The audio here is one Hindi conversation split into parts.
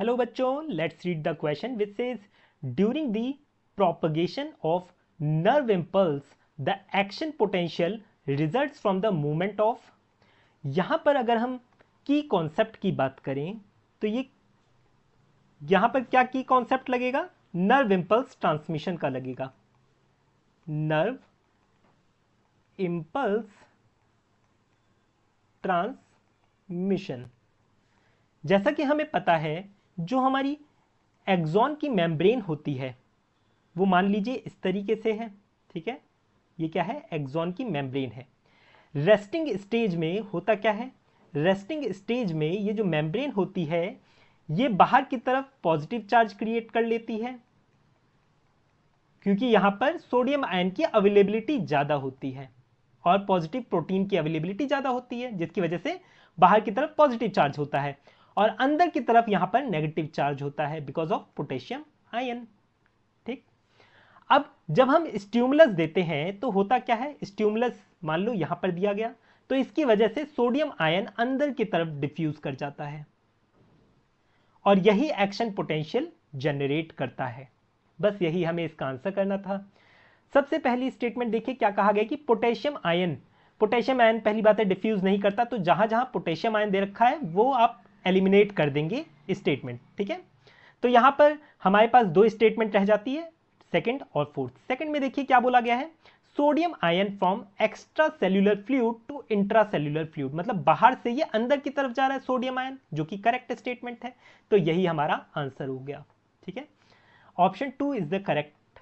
हेलो बच्चों, let's read the question which says during the propagation of nerve impulse the action potential results from the movement of. यहां पर अगर हम की कॉन्सेप्ट की बात करें तो ये यहां पर क्या की कॉन्सेप्ट लगेगा? नर्व इम्पल्स ट्रांसमिशन का लगेगा। Nerve impulse transmission. जैसा कि हमें पता है, जो हमारी एक्सॉन की मेम्ब्रेन होती है वो मान लीजिए इस तरीके से है। ठीक है, ये क्या है? एक्सॉन की मेम्ब्रेन है। रेस्टिंग स्टेज में होता क्या है? रेस्टिंग स्टेज में ये जो मेम्ब्रेन होती है ये बाहर की तरफ पॉजिटिव चार्ज क्रिएट कर लेती है, क्योंकि यहां पर सोडियम आयन की अवेलेबिलिटी ज्यादा होती है और पॉजिटिव प्रोटीन की अवेलेबिलिटी ज्यादा होती है, जिसकी वजह से बाहर की तरफ पॉजिटिव चार्ज होता है और अंदर की तरफ यहां पर नेगेटिव चार्ज होता है बिकॉज ऑफ पोटेशियम आयन। ठीक, अब जब हम स्टिमुलस देते हैं तो होता क्या है? स्टिमुलस मान लो यहां पर दिया गया तो इसकी वजह से सोडियम आयन अंदर की तरफ डिफ्यूज कर जाता है और यही एक्शन पोटेंशियल जनरेट करता है। बस यही हमें इसका आंसर करना था। सबसे पहली स्टेटमेंट देखिए क्या कहा गया कि पोटेशियम आयन पहली बात है डिफ्यूज नहीं करता, तो जहां जहां पोटेशियम आयन दे रखा है वो आप एलिमिनेट कर देंगे स्टेटमेंट। ठीक है, तो यहां पर हमारे पास दो स्टेटमेंट रह जाती है, सेकंड और फोर्थ। सेकंड में देखिए क्या बोला गया है, sodium ion from extra cellular fluid to intra cellular fluid, मतलब बाहर से ये अंदर की तरफ जा रहा है सोडियम आयन, जो कि करेक्ट स्टेटमेंट है। तो यही हमारा आंसर हो गया। ठीक है, option 2 is the correct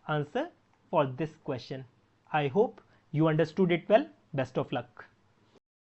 answer for this question. I hope you understood it well. Best of luck.